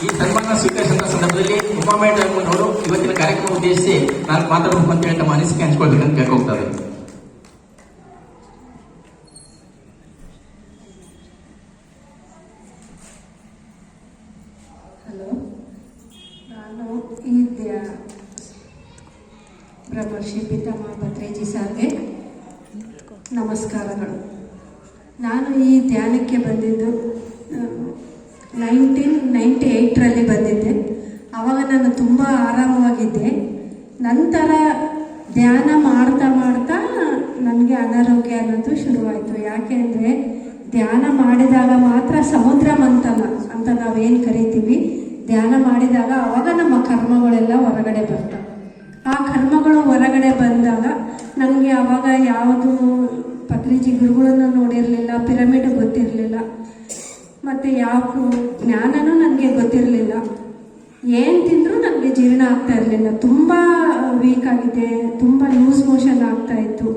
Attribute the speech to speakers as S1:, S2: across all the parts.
S1: ಈ ಸನ್ಮಾನ ಸ್ವೀಕರಿಸಿದ ಸಂದರ್ಭದಲ್ಲಿ ಉಮಾ ಮೇಡಮ್ ಅವರು ಇವತ್ತಿನ ಕಾರ್ಯಕ್ರಮ ಉದ್ದೇಶಿಸಿ ನಾನು ಮಾತಾಡಬೇಕು ಅಂತ ಹೇಳಿ ತಮ್ಮ ಅನಿಸಿಕೆ ಹಂಚ್ಕೊಳ್ಬೇಕಂತ ಕೇಳ್ಕೊಳ್ತಾರೆ.
S2: ಹಲೋ, ನಾನು ಈ ಬ್ರಹ್ಮರ್ಷಿ ಪಿತಾಮಹ ಭತ್ರೇಜಿ ಸರ್ಗೆ ನಮಸ್ಕಾರಗಳು. ನಾನು ಈ ಧ್ಯಾನಕ್ಕೆ ಬಂದಿದ್ದು 1998ರಲ್ಲಿ ಬಂದಿದ್ದೆ. ಆವಾಗ ನಾನು ತುಂಬ ಆರಾಮವಾಗಿದ್ದೆ. ನಂತರ ಧ್ಯಾನ ಮಾಡ್ತಾ ಮಾಡ್ತಾ ನನಗೆ ಅನಾರೋಗ್ಯ ಅನ್ನೋದು ಶುರುವಾಯಿತು. ಯಾಕೆ ಅಂದರೆ ಧ್ಯಾನ ಮಾಡಿದಾಗ ಮಾತ್ರ ಸಮುದ್ರ ಮಂಥನ ಅಂತ ನಾವೇನು ಕರಿತೀವಿ, ಧ್ಯಾನ ಮಾಡಿದಾಗ ಆವಾಗ ನಮ್ಮ ಕರ್ಮಗಳೆಲ್ಲ ಹೊರಗಡೆ ಬರ್ತವೆ. ಆ ಕರ್ಮಗಳು ಹೊರಗಡೆ ಬಂದಾಗ ನನಗೆ ಆವಾಗ ಯಾವುದು ಪತ್ರಿಜಿ ಗುರುಗಳನ್ನು ನೋಡಿರಲಿಲ್ಲ, ಪಿರಮಿಡ್ ಗೊತ್ತಿರಲಿಲ್ಲ, ಮತ್ತು ಯಾವ ಜ್ಞಾನನೂ ನನಗೆ ಗೊತ್ತಿರಲಿಲ್ಲ. ಏನು ತಿಂದರೂ ನನಗೆ ಜೀರ್ಣ ಆಗ್ತಾ ಇರಲಿಲ್ಲ. ತುಂಬ ವೀಕ್ ಆಗಿದೆ, ತುಂಬ ಲೂಸ್ ಮೋಷನ್ ಆಗ್ತಾಯಿತ್ತು.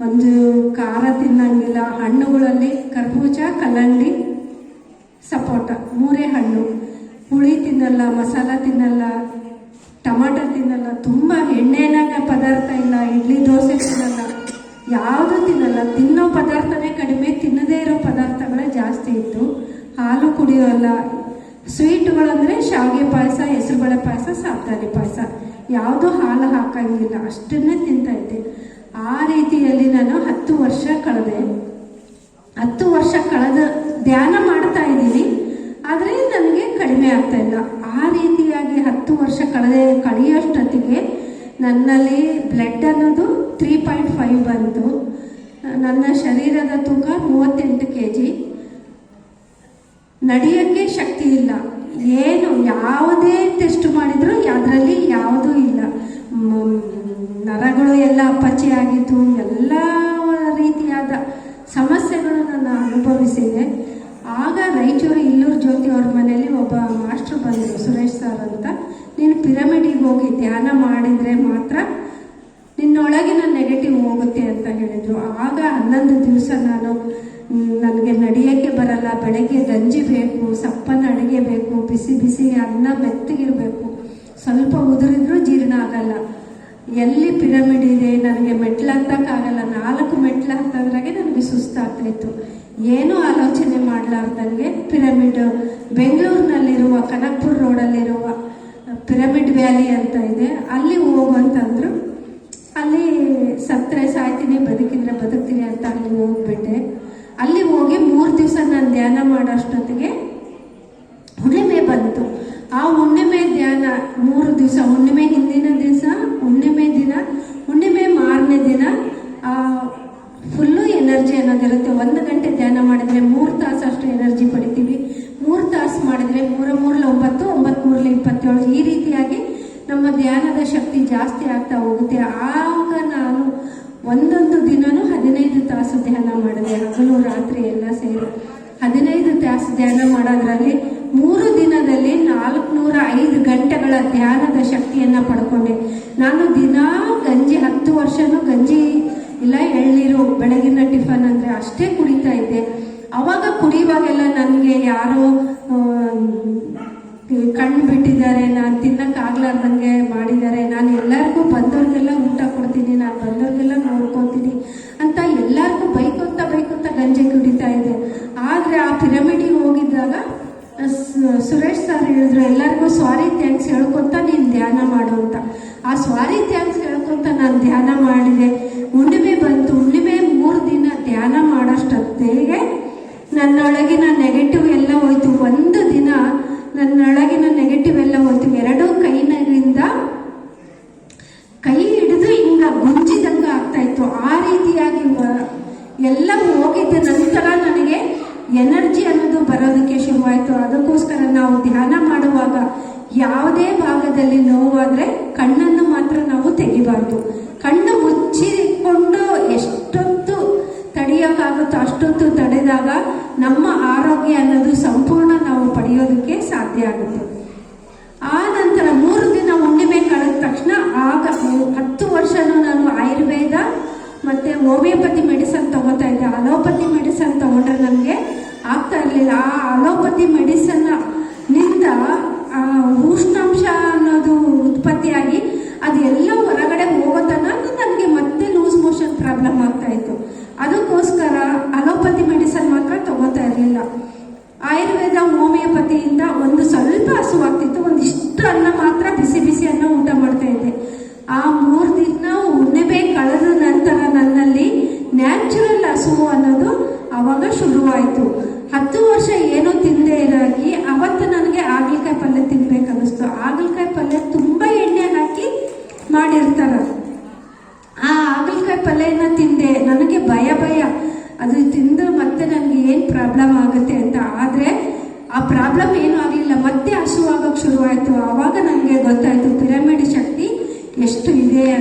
S2: ಒಂದು ಖಾರ ತಿನ್ನಂಗಿಲ್ಲ. ಹಣ್ಣುಗಳಲ್ಲಿ ಕರ್ಬೂಜ, ಕಲ್ಲಂಗಡಿ, ಸಪೋಟ 3 ಹಣ್ಣು. ಹುಳಿ ತಿನ್ನಲ್ಲ, ಮಸಾಲ ತಿನ್ನಲ್ಲ, ಟೊಮಾಟೊ ತಿನ್ನಲ್ಲ, ತುಂಬ ಎಣ್ಣೆನಾಗ ಪದಾರ್ಥ ಇಲ್ಲ, ಇಡ್ಲಿ ದೋಸೆ ತಿನ್ನಲ್ಲ, ಯಾವುದೂ ತಿನ್ನಲ್ಲ. ತಿನ್ನೋ ಪದಾರ್ಥನೇ ಕಡಿಮೆ, ತಿನ್ನದೇ ಇರೋ ಪದಾರ್ಥಗಳೇ ಜಾಸ್ತಿ ಇತ್ತು. ಹಾಲು ಕುಡಿಯೋಲ್ಲ. ಸ್ವೀಟುಗಳಂದರೆ ಶಾವಿಗೆ ಪಾಯಸ, ಹೆಸರುಬೇಳೆ ಪಾಯಸ, ಸಾಬುದಾನಿ ಪಾಯಸ, ಯಾವುದೂ ಹಾಲು ಹಾಕಂಗಿಲ್ಲ, ಅಷ್ಟನ್ನೇ ತಿಂತಾಯಿದ್ದೆ. ಆ ರೀತಿಯಲ್ಲಿ ನಾನು 10 ವರ್ಷ ಕಳೆದೆ. 10 ವರ್ಷ ಕಳೆದ ಧ್ಯಾನ ಮಾಡ್ತಾ ಇದ್ದೀನಿ, ಆದರೆ ನನಗೆ ಕಡಿಮೆ ಆಗ್ತಾ ಇಲ್ಲ. ಆ ರೀತಿಯಾಗಿ 10 ವರ್ಷ ಕಳೆಯೋಷ್ಟೊತ್ತಿಗೆ ನನ್ನಲ್ಲಿ ಬ್ಲಡ್ ಅನ್ನೋದು 3.5 ಬಂತು. ನನ್ನ ಶರೀರದ ತೂಕ 38 kg. ನಡೆಯೋಕ್ಕೆ ಶಕ್ತಿ ಇಲ್ಲ. ಏನು ಯಾವುದೇ ಟೆಸ್ಟ್ ಮಾಡಿದರೂ ಅದರಲ್ಲಿ ಯಾವುದೂ ಇಲ್ಲ. ನರಗಳು ಎಲ್ಲ ಅಪ್ಪಚ್ಚೆ ಆಗಿತ್ತು. ಎಲ್ಲ ರೀತಿಯಾದ ಸಮಸ್ಯೆಗಳು ನಾನು ಅನುಭವಿಸಿದೆ. ಆಗ ರಾಯಚೂರು ಇಲ್ಲೂರು ಜ್ಯೋತಿ ಅವ್ರ ಮನೆಯಲ್ಲಿ ಒಬ್ಬ ಮಾಸ್ಟ್ರು ಬಂದರು, ಸುರೇಶ್ ಸರ್ ಅಂತ. ನೀನು ಪಿರಮಿಡಿಗೆ ಹೋಗಿ ಧ್ಯಾನ ಮಾಡಿದರೆ ಮಾತ್ರ ನಿನ್ನೊಳಗಿನ ನೆಗೆಟಿವ್ ಹೋಗುತ್ತೆ ಅಂತ ಹೇಳಿದರು. ಆಗ 11 ದಿವಸ ನನಗೆ ನಡೆಯೋಕ್ಕೆ ಬರಲ್ಲ. ಬೆಳಗ್ಗೆ ಗಂಜಿ ಬೇಕು, ಸಪ್ಪನ ಅಡುಗೆ ಬೇಕು, ಬಿಸಿ ಬಿಸಿ ಅನ್ನ ಮೆತ್ತಗಿರಬೇಕು, ಸ್ವಲ್ಪ ಉದುರಿದ್ರೂ ಜೀರ್ಣ ಆಗಲ್ಲ. ಎಲ್ಲಿ ಪಿರಮಿಡ್ ಇದೆ, ನನಗೆ ಮೆಟ್ಲು ಹತ್ತಕ್ಕಾಗಲ್ಲ. 4 ಮೆಟ್ಲು ಹತ್ತದ್ರಾಗೆ ನನಗೆ ಸುಸ್ತಾಗ್ತಾಯಿತ್ತು. ಏನೂ ಆಲೋಚನೆ ಮಾಡಲಾರ್ದಂಗೆ ಪಿರಮಿಡ್ ಬೆಂಗಳೂರಿನಲ್ಲಿರುವ ಕನಕಪುರ ರೋಡಲ್ಲಿರುವ ಪಿರಮಿಡ್ ವ್ಯಾಲಿ ಅಂತ ಇದೆ, ಅಲ್ಲಿ ಹೋಗುವಂತಂದ್ರು. ಅಲ್ಲಿ ಸತ್ತರೆ ಸಾಯ್ತೀನಿ, ಬದುಕಿದ್ರೆ ಬದುಕ್ತೀನಿ ಅಂತ ಅಲ್ಲಿ ಹೋಗ್ಬಿಟ್ಟೆ. ಅಲ್ಲಿ ಹೋಗಿ 3 ದಿವಸ ನಾನು ಧ್ಯಾನ ಮಾಡೋಷ್ಟೊತ್ತಿಗೆ ಹುಣ್ಣಿಮೆ ಬಂತು. ಆ ಹುಣ್ಣಿಮೆ ಧ್ಯಾನ 3 ದಿವಸ, ಹುಣ್ಣಿಮೆ ಹಿಂದಿನ ದಿವಸ, ಹುಣ್ಣಿಮೆ ದಿನ, ಹುಣ್ಣಿಮೆ ಮಾರನೇ ದಿನ ಫುಲ್ಲು ಎನರ್ಜಿ ಅನ್ನೋದಿರುತ್ತೆ. 1 ಗಂಟೆ ಧ್ಯಾನ ಮಾಡಿದರೆ 3 ತಾಸು ಅಷ್ಟು ಎನರ್ಜಿ ಪಡಿತೀವಿ. 3 ತಾಸು ಮಾಡಿದರೆ 3 3 9 9 3 27 ಈ ರೀತಿಯಾಗಿ ನಮ್ಮ ಧ್ಯಾನದ ಶಕ್ತಿ ಜಾಸ್ತಿ ಆಗ್ತಾ ಹೋಗುತ್ತೆ. ಆಗ ನಾನು ಒಂದೊಂದು ದಿನನೂ 15 ತಾಸು ಧ್ಯಾನ ಮಾಡಿದೆ, ಹಗಲು ರಾತ್ರಿ ಎಲ್ಲ ಸೇರಿ 15 ತಾಸು ಧ್ಯಾನ ಮಾಡೋದ್ರಲ್ಲಿ 3 ದಿನದಲ್ಲಿ 405 ಗಂಟೆಗಳ ಧ್ಯಾನದ ಶಕ್ತಿಯನ್ನು ಪಡ್ಕೊಂಡೆ. ನಾನು ದಿನಾ ಗಂಜಿ 10 ವರ್ಷನೂ ಗಂಜಿ ಇಲ್ಲ ಎಳ್ನೀರು ಬೆಳಗಿನ ಟಿಫನ್ ಅಂದರೆ ಅಷ್ಟೇ ಕುಡಿತಾ ಇದ್ದೆ. ಅವಾಗ ಕುಡಿಯುವಾಗೆಲ್ಲ ನನಗೆ ಯಾರೋ ಕಣ್ಣು ಬಿಟ್ಟಿದ್ದಾರೆ, ನಾನು ತಿನ್ನಕ್ಕಾಗ್ಲಾರ್ದಂಗೆ ಮಾಡಿದ್ದಾರೆ, ನಾನು ಎಲ್ಲರಿಗೂ ಬಂದವ್ರಿಗೆಲ್ಲ ಊಟ ಕೊಡ್ತೀನಿ, ನಾನು ಬಂದವ್ರಿಗೆಲ್ಲ ನೋಡ್ಕೊತೀನಿ ಅಂತ ಎಲ್ಲರಿಗೂ ಬೈಕೊಂತ ಗಂಜಿ ಕುಡಿತಾ ಇದೆ. ಆದರೆ ಆ ಪಿರಮಿಡಿಗೆ ಹೋಗಿದ್ದಾಗ ಸುರೇಶ್ ಸರ್ ಹೇಳಿದ್ರು, ಎಲ್ಲರಿಗೂ ಸಾರಿ ಥ್ಯಾಂಕ್ಸ್ ಹೇಳ್ಕೊತ ನೀನು ಧ್ಯಾನ ಮಾಡು ಅಂತ. ಆ ಸಾರಿ ಥ್ಯಾಂಕ್ಸ್ ಹೇಳ್ಕೊತ ನಾನು ಧ್ಯಾನ ಮಾಡಿದೆ. ಹುಣ್ಣಿಮೆ ಬಂತು. ಹುಣ್ಣಿಮೆ 3 ದಿನ ಧ್ಯಾನ ಮಾಡೋಷ್ಟೊತ್ತಿಗೆ ನನ್ನೊಳಗಿನ ನೆಗೆಟಿವ್ ಎಲ್ಲ ಹೋಯ್ತು. 1 ದಿನ ನನ್ನೊಳಗಿನ ನೆಗೆಟಿವ್ ಎಲ್ಲ ಹೋಯ್ತು. 2 ಕೈಯಿಂದ ಕೈ ಹಿಡಿದು ಹಿಂಗ ಗುಂಜಿದಂಗ ಆಗ್ತಾಯಿತ್ತು. ಆ ರೀತಿಯಾಗಿ ಎಲ್ಲ ಹೋಗಿದ್ದ ನಂತರ ನನಗೆ ಎನರ್ಜಿ ಅನ್ನೋದು ಬರೋದಕ್ಕೆ ಶುರುವಾಯಿತು. ಅದಕ್ಕೋಸ್ಕರ ನಾವು ಧ್ಯಾನ ಮಾಡುವಾಗ ಯಾವುದೇ ಭಾಗದಲ್ಲಿ ನೋವಾದರೆ ಕಣ್ಣನ್ನು ಮಾತ್ರ ನಾವು ತೆಗಿಬಾರ್ದು. ಕಣ್ಣು ಮುಚ್ಚಿಕೊಂಡು ಎಷ್ಟೊತ್ತು ತಡೆಯೋಕ್ಕಾಗುತ್ತೋ ಅಷ್ಟೊತ್ತು ತಡೆದಾಗ ನಮ್ಮ ಆರೋಗ್ಯ ಅನ್ನೋದು ಸಂಪೂರ್ಣ ನಾವು ಪಡೆಯೋದಕ್ಕೆ ಸಾಧ್ಯ ಆಗುತ್ತೆ. ಆ ನಂತರ 3 ದಿನ ಹುಣ್ಣಿಮೆ ಕಳೆದ ತಕ್ಷಣ ಆಗ 10 ವರ್ಷನೂ ನಾನು ಆಯುರ್ವೇದ ಮತ್ತು ಹೋಮಿಯೋಪತಿ ಮೆಡಿಸನ್ ತಗೋತಾ ಇದ್ದೆ. ಅಲೋಪತಿ ಮೆಡಿಸನ್ ತಗೊಂಡ್ರೆ ನನಗೆ ಆಗ್ತಾ ಇರಲಿಲ್ಲ. ಆ ಅಲೋಪತಿ ಮೆಡಿಸನ್ನಿಂದ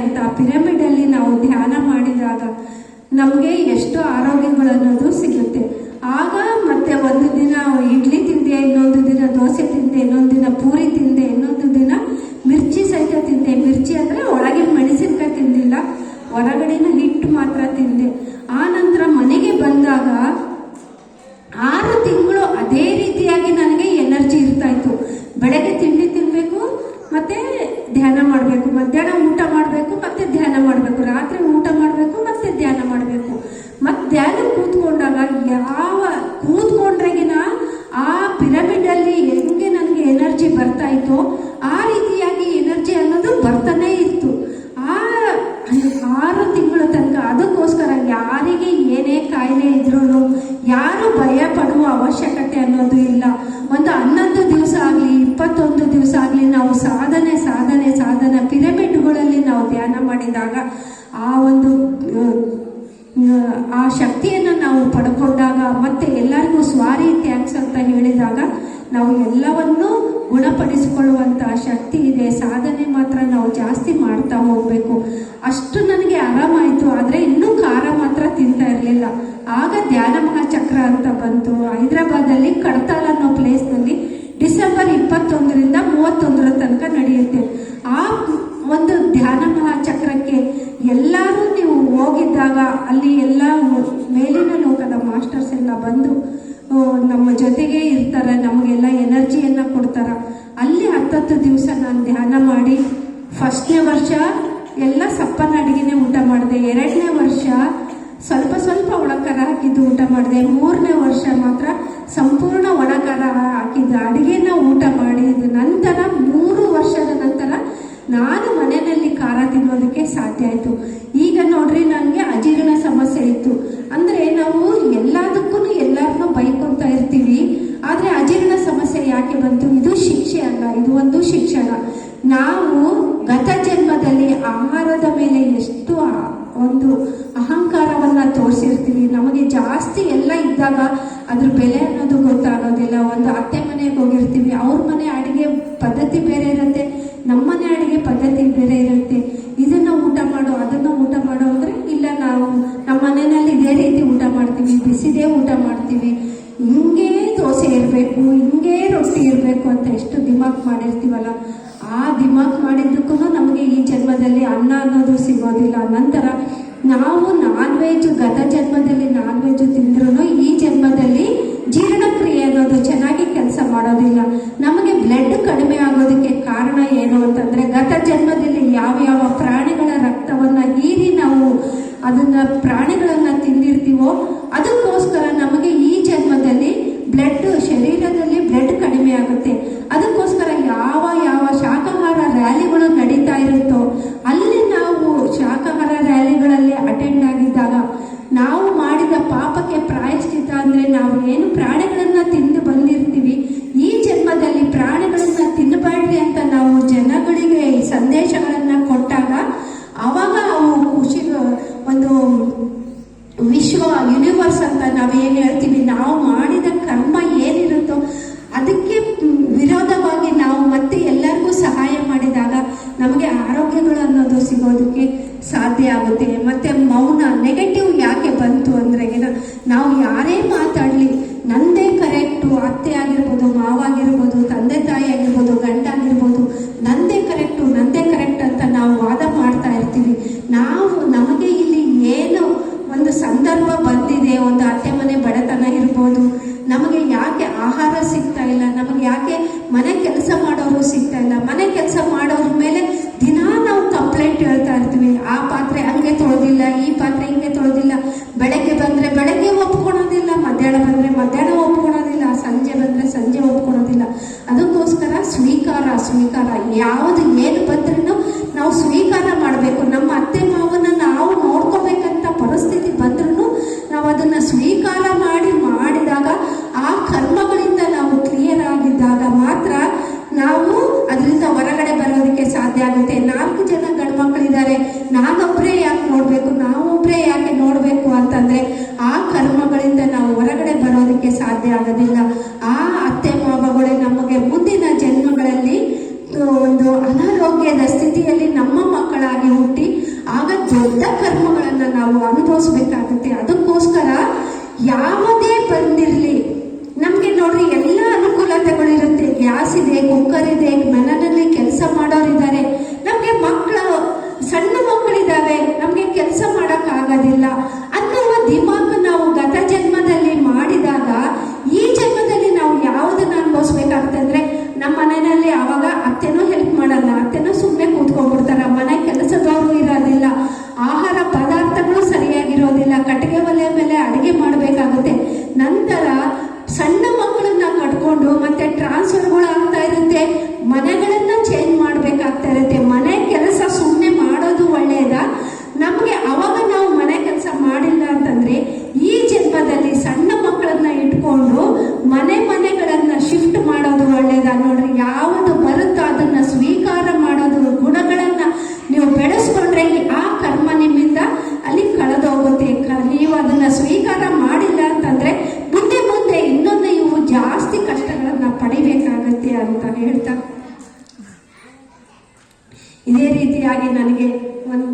S2: ಅಂತ ಪಿರಮಿಡಲ್ಲಿ ನಾವು ಧ್ಯಾನ ಮಾಡಿದಾಗ ನಮಗೆ ಎಷ್ಟು ಆರೋಗ್ಯಗಳು ಅನ್ನೋದು ಸಿಗುತ್ತೆ. ಆಗ ಮತ್ತೆ ಒಂದು ದಿನ ಇಡ್ಲಿ ತಿಂದೆ, ಇನ್ನೊಂದು ದಿನ ದೋಸೆ ತಿಂದೆ, ಇನ್ನೊಂದು ದಿನ ಪೂರಿ ತಿಂದೆ, ಇನ್ನೊಂದು ದಿನ ಮಿರ್ಚಿ ಸಹಿತ ತಿಂದೆ. ಮಿರ್ಚಿ ಅಂದರೆ ಒಳಗಿನ ಮೆಣಸಿನ್ಕಾಯಿ ತಿಂದಿಲ್ಲ, ಹೊರಗಡೆನ ಹಿಟ್ಟು ಮಾತ್ರ ತಿಂದೆ. ಆ ನಂತರ ಮನೆಗೆ ಬಂದಾಗ 6 ತಿಂಗಳು ಅದೇ ರೀತಿಯಾಗಿ ನನಗೆ ಎನರ್ಜಿ ಇರ್ತಾ ಇತ್ತು. ಬೆಳಗ್ಗೆ ತಿಂಡಿ ತಿನ್ನಬೇಕು, ಮತ್ತೆ ಧ್ಯಾನ ಮಾಡಬೇಕು, ಮಧ್ಯಾಹ್ನ ಊಟ ಮಾಡಬೇಕು, ಮತ್ತೆ ಧ್ಯಾನ ಮಾಡಬೇಕು, ರಾತ್ರಿ ಊಟ ಮಾಡಬೇಕು, ಮತ್ತೆ ಧ್ಯಾನ ಮಾಡಬೇಕು. ಮತ್ತೆ ಧ್ಯಾನ ಕೂತ್ಕೊಂಡಾಗ ಕೂತ್ಕೊಂಡ್ರೆಗಿನ ಆ ಪಿರಮಿಡಲ್ಲಿ ಹೆಂಗೆ ನನಗೆ ಎನರ್ಜಿ ಬರ್ತಾ ಇತ್ತು ಆ ರೀತಿಯಾಗಿ ಎನರ್ಜಿ ಅನ್ನೋದು ಬರ್ತಾನೇ ಇತ್ತು. 6 ತಿಂಗಳ ತನಕ. ಅದಕ್ಕೋಸ್ಕರ ಯಾರಿಗೆ ಏನೇ ಕಾಯಿಲೆ ಇದ್ರೂ ಯಾರು ಭಯ ಪಡುವ ಅವಶ್ಯಕತೆ ಅನ್ನೋದು ಇಲ್ಲ. ಒಂದು 11 ದಿವಸ ಆಗಲಿ 21 ದಿವಸ ಆಗಲಿ ನಾವು ಸಾಧನೆ ಪಿರಮಿಡ್ಗಳಲ್ಲಿ ನಾವು ಧ್ಯಾನ ಮಾಡಿದಾಗ ಆ ಶಕ್ತಿಯನ್ನು ನಾವು ಪಡ್ಕೊಂಡಾಗ, ಮತ್ತೆ ಎಲ್ಲರಿಗೂ ಸ್ವಾರಿ ಥ್ಯಾಂಕ್ಸ್ ಅಂತ ಹೇಳಿದಾಗ ನಾವು ಎಲ್ಲವನ್ನೂ ಗುಣಪಡಿಸಿಕೊಳ್ಳುವಂಥ ಶಕ್ತಿ ಇದೆ. ಸಾಧನೆ ಮಾತ್ರ ನಾವು ಜಾಸ್ತಿ ಮಾಡ್ತಾ ಹೋಗಬೇಕು. ಅಷ್ಟು ನನಗೆ ಆರಾಮಾಯಿತು. ಆದರೆ ಇನ್ನೂ ಖಾರ ಮಾತ್ರ ತಿಂತಾ ಇರಲಿಲ್ಲ. ಆಗ ಧ್ಯಾನ ಮಹಾಚಕ್ರ ಅಂತ ಬಂತು. ಹೈದರಾಬಾದಲ್ಲಿ ಕಡ್ತಾಲ್ ಅನ್ನೋ ಪ್ಲೇಸ್ನಲ್ಲಿ ಡಿಸೆಂಬರ್ 21ರಿಂದ 31 ತನಕ ನಡೆಯುತ್ತೆ. ಆ ಒಂದು ಧ್ಯಾನ ಮಹಾಚಕ್ರಕ್ಕೆ ಎಲ್ಲರೂ ನೀವು ಹೋಗಿದ್ದಾಗ ಅಲ್ಲಿ ಎಲ್ಲ ಮೇಲಿನ ಲೋಕದ ಮಾಸ್ಟರ್ಸ್ ಎಲ್ಲ ಬಂದು ನಮ್ಮ ಜೊತೆಗೆ ಇರ್ತಾರೆ, ನಮಗೆಲ್ಲ ಎನರ್ಜಿಯನ್ನು ಕೊಡ್ತಾರೆ. ಅಲ್ಲಿ 10 ದಿವಸ ನಾನು ಧ್ಯಾನ ಮಾಡಿ, ಫಸ್ಟ್ನೇ ವರ್ಷ ಎಲ್ಲ ಸಪ್ಪನ ಅಡುಗೆನೇ ಊಟ ಮಾಡಿದೆ. 2ನೇ ವರ್ಷ ಸ್ವಲ್ಪ ಒಣಖಾರ ಹಾಕಿದ್ದು ಊಟ ಮಾಡಿದೆ. 3ನೇ ವರ್ಷ ಮಾತ್ರ ಸಂಪೂರ್ಣ ಒಣಖಾರ ಹಾಕಿದ್ದ ಅಡುಗೆನ ಊಟ ಮಾಡಿದ ನಂತರ 3 ವರ್ಷದ ನಂತರ ನಾನು ಮನೆಯಲ್ಲಿ ಖಾರ ತಿನ್ನೋದಕ್ಕೆ ಸಾಧ್ಯ ಆಯಿತು. ಈಗ ನೋಡ್ರಿ, ನನಗೆ ಅಜೀರ್ಣ ಸಮಸ್ಯೆ ಇತ್ತು. ಅಂದರೆ ನಾವು ಎಲ್ಲದಕ್ಕೂ ಎಲ್ಲರನ್ನೂ ಬೈಕೊಂತ ಇರ್ತೀವಿ. ಆದರೆ ಅಜೀರ್ಣ ಸಮಸ್ಯೆ ಯಾಕೆ ಬಂತು? ಇದು ಶಿಕ್ಷೆ ಅಲ್ಲ, ಇದು ಒಂದು ಶಿಕ್ಷಣ. ನಾವು ಗತ ಜನ್ಮದಲ್ಲಿ ಆಹಾರದ ಮೇಲೆ ಎಷ್ಟು ಒಂದು ಅಹಂಕಾರವನ್ನು ತೋರಿಸಿರ್ತೀವಿ. ನಮಗೆ ಜಾಸ್ತಿ ಎಲ್ಲ ಇದ್ದಾಗ ಅದ್ರ ಬೆಲೆ ಅನ್ನೋದು ಗೊತ್ತಾಗೋದಿಲ್ಲ. ಒಂದು ಅತ್ತೆ ಮನೆಗೆ ಹೋಗಿರ್ತೀವಿ, ಅವ್ರ ಮನೆ ಅಡುಗೆ ಪದ್ಧತಿ ಬೇರೆ ಇರುತ್ತೆ, ನಮ್ಮ ಮನೆ ಅಡುಗೆ ಪದ್ಧತಿ ಬೇರೆ ಇರುತ್ತೆ. ಇದನ್ನು ಊಟ ಮಾಡು, ಅದನ್ನು ಊಟ ಮಾಡು ಅಂದರೆ ಇಲ್ಲ, ನಾವು ನಮ್ಮ ಮನೆಯಲ್ಲಿ ಇದೇ ರೀತಿ ಊಟ ಮಾಡ್ತೀವಿ, ಬಿಸಿದೇ ಊಟ ಮಾಡ್ತೀವಿ, ಹಿಂಗೇ ದೋಸೆ ಇರಬೇಕು, ಹಿಂಗೇ ರೊಟ್ಟಿ ಇರಬೇಕು ಅಂತ ಎಷ್ಟು ದಿಮಾಕ್ ಮಾಡಿರ್ತೀವಲ್ಲ. ಆ ದಿಮಾಕ್ ಮಾಡಿದ್ದಕ್ಕೂ ನಮಗೆ ಈ ಜನ್ಮದಲ್ಲಿ ಅನ್ನ ಅನ್ನೋದು ಸಿಗೋದಿಲ್ಲ. ನಂತರ ನಾವು ನಾನ್-ವೆಜ್ ಗತ ಜನ್ಮದಲ್ಲಿ ನಾನ್-ವೆಜ್ ತಿಂದ್ರೂ ಈ ಜನ್ಮದಲ್ಲಿ ಜೀರ್ಣಕ್ರಿಯೆ ಅನ್ನೋದು ಚೆನ್ನಾಗಿ ಕೆಲಸ ಮಾಡೋದಿಲ್ಲ. ನಮಗೆ ಬ್ಲಡ್ ಕಡಿಮೆ ಆಗೋದಕ್ಕೆ ಕಾರಣ ಏನು ಅಂತಂದರೆ, ಗತ ಜನ್ಮದಲ್ಲಿ ಯಾವ ಪ್ರಾಣಿಗಳ ರಕ್ತವನ್ನು ಹೀರಿ ನಾವು ಅದನ್ನು ಪ್ರಾಣಿಗಳನ್ನು ತಿಂದಿರ್ತೀವೋ ಅದಕ್ಕೋಸ್ಕರ ನಮಗೆ ಈ ಜನ್ಮದಲ್ಲಿ ಶರೀರದಲ್ಲಿ ಬ್ಲಡ್ ಕಡಿಮೆ ಆಗುತ್ತೆ. ಅದಕ್ಕೋಸ್ಕರ ಯಾವ ಶಾಕಾಹಾರ ರ್ಯಾಲಿಗಳು ನಡೀತಾ ಇರುತ್ತೋ ಅಲ್ಲಿ ನಾವು ಶಾಕಾಹಾರ ರ್ಯಾಲಿಗಳಲ್ಲಿ ಅಟೆಂಡ್ ಆಗಿದ್ದಾಗ ನಾವು ಮಾಡಿದ ಪಾಪಕ್ಕೆ ಪ್ರಾಯಶ್ಚಿತ್ತ ಅಂದರೆ ನಾವು ಏನು ಪ್ರಾಣಿಗಳನ್ನು ತಿಂದು ಬಂದಿರ್ತೀವಿ, ಈ ಜನ್ಮದಲ್ಲಿ ಪ್ರಾಣಿಗಳನ್ನು ತಿನ್ನಬೇಡ್ರಿ ಅಂತ ನಾವು ಜನಗಳಿಗೆ ಸಂದೇಶಗಳನ್ನು ಕೊಟ್ಟಾಗ ಆವಾಗ ಅವು ಖುಷಿ ಒಂದು ವಿಶ್ವ ಯೂನಿವರ್ಸ್ ಅಂತ ನಾವೇನು ಹೇಳ್ತೀವಿ, ನಾವು ಮಾಡಿದ ಕರ್ಮ ಏನಿರುತ್ತೋ ಅದಕ್ಕೆ ವಿರೋಧವಾಗಿ ನಾವು ಮತ್ತೆ ಎಲ್ಲರಿಗೂ ಸಹಾಯ ಮಾಡಿದಾಗ ನಮಗೆ ಆರೋಗ್ಯಗಳು ಅನ್ನೋದು ಸಿಗೋದಕ್ಕೆ ಸಾಧ್ಯ ಆಗುತ್ತೆ. ಮತ್ತು ಮೌನ ನೆಗೆಟಿವ್ ಯಾಕೆ ಬಂತು ಅಂದರೆ, ನಾವು ಯಾರೇ ಮಾತಾಡಲಿ ನಂದೇ ಕರೆಕ್ಟು, ಅತ್ತೆ ಆಗಿರ್ಬೋದು, ಮಾವ ಆಗಿರ್ಬೋದು, ತಂದೆ ತಾಯಿ ಆಗಿರ್ಬೋದು, ಗಂಡ ಆಗಿರ್ಬೋದು, ನಂದೇ ಕರೆಕ್ಟ್ ಅಂತ ನಾವು ವಾದ ಮಾಡ್ತಾ ಇರ್ತೀವಿ. ನಮಗೆ ಇಲ್ಲಿ ಏನು ಒಂದು ಸಂದರ್ಭ ಬಂದಿದೆ, ಒಂದು ಅತ್ತೆ ಮನೆ ಬಡತನ ಇರ್ಬೋದು, ನಮಗೆ ಯಾಕೆ ಆಹಾರ ಸಿಗ್ತಾ ಇಲ್ಲ, ನಮಗೆ ಯಾಕೆ ಮನೆ ಕೆಲಸ ಮಾಡೋರು ಸಿಗ್ತಾ ಇಲ್ಲ, ಮನೆ ಕೆಲಸ ಮಾಡೋರ ಮೇಲೆ ದಿನ ನಾವು ಕಂಪ್ಲೇಂಟ್ ಹೇಳ್ತಾ ಇರ್ತೀವಿ. ಆ ಪಾತ್ರೆ ಹಂಗೆ ತೊಳೆದಿಲ್ಲ, ಈ ಪಾತ್ರೆ ಹಿಂಗೆ ತೊಳೆದಿಲ್ಲ, ಬೆಳಗ್ಗೆ ಬಂದರೆ ಬೆಳಗ್ಗೆ ಒಪ್ಕೊಳೋದಿಲ್ಲ, ಮಧ್ಯಾಹ್ನ ಬಂದರೆ ಮಧ್ಯಾಹ್ನ ಒಪ್ಕೊಳೋದಿಲ್ಲ, ಸಂಜೆ ಬಂದರೆ ಸಂಜೆ ಒಪ್ಕೊಳೋದಿಲ್ಲ. ಅದಕ್ಕೋಸ್ಕರ ಸ್ವೀಕಾರ ಯಾವುದು ಏನು ಬಂದ್ರೂ ನಾವು ಸ್ವೀಕಾರ ಮಾಡಬೇಕು. ನಮ್ಮ ಅತ್ತೆ ಮಾವನ ನಾವು ನೋಡ್ಕೋಬೇಕಂತ ಪರಿಸ್ಥಿತಿ ಬಂದ್ರೂ ನಾವು ಅದನ್ನು ಸ್ವೀಕಾರ ಮಾಡಿದಾಗ ಆ ಕರ್ಮಗಳಿಂದ ನಾವು ಕ್ಲಿಯರ್ ಆಗಿದ್ದಾಗ ಮಾತ್ರ ನಾವು ಅದರಿಂದ ಹೊರಗಡೆ ಬರೋದಕ್ಕೆ ಸಾಧ್ಯ ಆಗುತ್ತೆ. 4 ಜನ ಗಂಡು ಮಕ್ಕಳಿದ್ದಾರೆ, ನಾನೊಬ್ಬರೇ ಯಾಕೆ ನೋಡಬೇಕು, ನಾವೊಬ್ಬರೇ ಯಾಕೆ ನೋಡಬೇಕು ಅಂತಂದರೆ ಆ ಕರ್ಮಗಳಿಂದ ನಾವು ಹೊರಗಡೆ ಬರೋದಕ್ಕೆ ಸಾಧ್ಯ ಆಗೋದಿಲ್ಲ. ಆ ಅತ್ತೆ ಮಾವಗಳೇ ನಮಗೆ ಮುಂದಿನ ಜನ್ಮಗಳಲ್ಲಿ ಒಂದು ಅನಾರೋಗ್ಯದ ಸ್ಥಿತಿಯಲ್ಲಿ ನಮ್ಮ ನಾವು ಅನುಭವಿಸ್ಬೇಕಾಗುತ್ತೆ. ಅದಕ್ಕೋಸ್ಕರ ಯಾವುದೇ ಬಂದಿರಲಿ, ನಮಗೆ ನೋಡ್ರಿ ಎಲ್ಲ ಅನುಕೂಲತೆಗಳು ಇರುತ್ತೆ. ಗ್ಯಾಸ್ ಇದೆ, ಕುಕ್ಕರ್ ಇದೆ, ಮನೆಯಲ್ಲಿ ಕೆಲಸ ಮಾಡೋರಿದ್ದಾರೆ, ನಮಗೆ ಮಕ್ಕಳು ಸಣ್ಣ ಮಕ್ಕಳಿದ್ದಾವೆ, ನಮಗೆ ಕೆಲಸ ಮಾಡೋಕ್ಕಾಗೋದಿಲ್ಲ ಅನ್ನುವ ದಿಮಾಕ್ ನಾವು ಗತ ಜನ್ಮದಲ್ಲಿ ಮಾಡಿದಾಗ ಈ ಜನ್ಮದಲ್ಲಿ ನಾವು ಯಾವುದನ್ನ ಅನುಭವಿಸ್ಬೇಕಾಗುತ್ತೆ ಅಂದ್ರೆ, ನಮ್ಮ ಮನೆಯಲ್ಲಿ ಆವಾಗ ಅತ್ತೆನೂ ಹೆಲ್ಪ್ ಮಾಡಲ್ಲ, ಅತ್ತೆನೂ ಸುಮ್ಮನೆ ಕೂತ್ಕೊಂಡ್ಬಿಡ್ತಾರ, ಮನೆ ಕೆಲಸದವರು ಇರೋದಿಲ್ಲ, ಆಹಾರ ಪದಾರ್ಥಗಳು ಸರಿಯಾಗಿರೋದಿಲ್ಲ, ಕಟ್ಟಿಗೆ ಒಲೆ ಮೇಲೆ ಅಡುಗೆ ಮಾಡಬೇಕಾಗುತ್ತೆ. ನಂತರ ಸಣ್ಣ ಮಕ್ಕಳನ್ನ ಕಟ್ಕೊಂಡು ಮತ್ತೆ ಟ್ರಾನ್ಸ್ಫರ್ಗಳು ಆಗ್ತಾ ಇರುತ್ತೆ, ಮನೆಗಳನ್ನ ಚೇಂಜ್ ಮಾಡಬೇಕಾಗ್ತಾ ಇರುತ್ತೆ. ಮನೆ ಕೆಲಸ ಸುಮ್ಮನೆ ಮಾಡೋದು ಒಳ್ಳೆಯದ? ನಮಗೆ ಅವಾಗ ನಾವು ಮನೆ ಕೆಲಸ ಮಾಡಿಲ್ಲ ಅಂತಂದ್ರೆ ಈ ಜನ್ಮದಲ್ಲಿ ಸಣ್ಣ ಮಕ್ಕಳನ್ನ ಇಟ್ಕೊಂಡು ಮನೆಗಳನ್ನ ಶಿಫ್ಟ್ ಮಾಡೋದು ಒಳ್ಳೆಯದ? ನೋಡ್ರಿ, ಯಾವುದು ಬರುತ್ತೋ ಅದನ್ನ ಸ್ವೀಕಾರ ಮಾಡೋದು, ಗುಣಗಳನ್ನ ನೀವು ಬೆಳೆಸ್ಕೊಂಡ್ರೆ ಆ ಕರ್ಮ ನಿಮ್ಮಿಂದ ಅಲ್ಲಿ ಕಳೆದೋಗುತ್ತೆ. ನೀವು ಅದನ್ನ ಸ್ವೀಕಾರ ಮಾಡಿಲ್ಲ ಅಂತಂದ್ರೆ ಮುಂದೆ ಇನ್ನೊಂದು ಇವು ಜಾಸ್ತಿ ಕಷ್ಟಗಳನ್ನ ಪಡಿಬೇಕಾಗತ್ತೆ ಅಂತ ಹೇಳ್ತಾ, ಇದೇ ರೀತಿಯಾಗಿ ನನಗೆ ಒಂದು